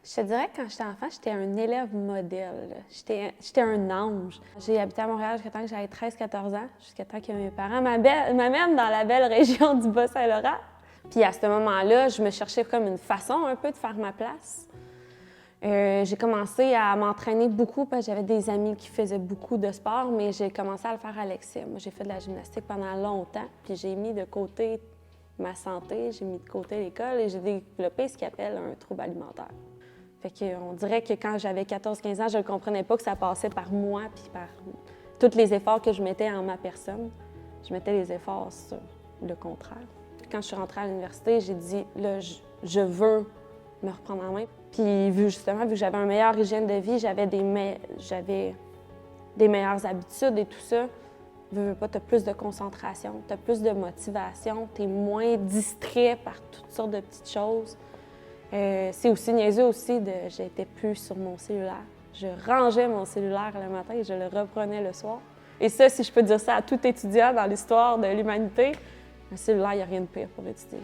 Je te dirais que quand j'étais enfant, j'étais un élève modèle. J'étais un ange. J'ai habité à Montréal jusqu'à temps que j'avais 13-14 ans, jusqu'à temps que mes parents m'amènent dans la belle région du Bas-Saint-Laurent. Puis à ce moment-là, je me cherchais comme une façon un peu de faire ma place. J'ai commencé à m'entraîner beaucoup parce que j'avais des amis qui faisaient beaucoup de sport, mais j'ai commencé à le faire à l'excès. Moi, j'ai fait de la gymnastique pendant longtemps, puis j'ai mis de côté ma santé, j'ai mis de côté l'école et j'ai développé ce qu'ils appellent un trouble alimentaire. Fait qu'on dirait que quand j'avais 14-15 ans, je ne comprenais pas que ça passait par moi puis par tous les efforts que je mettais en ma personne. Je mettais les efforts sur le contraire. Quand je suis rentrée à l'université, j'ai dit, là, je veux me reprendre en main. Puis vu que j'avais une meilleure hygiène de vie, j'avais des meilleures habitudes et tout ça, veux pas, tu as plus de concentration, tu as plus de motivation, tu es moins distrait par toutes sortes de petites choses. C'est aussi niaiseux aussi, j'étais plus sur mon cellulaire. Je rangeais mon cellulaire le matin et je le reprenais le soir. Et ça, si je peux dire ça à tout étudiant dans l'histoire de l'humanité, un cellulaire, il n'y a rien de pire pour étudier.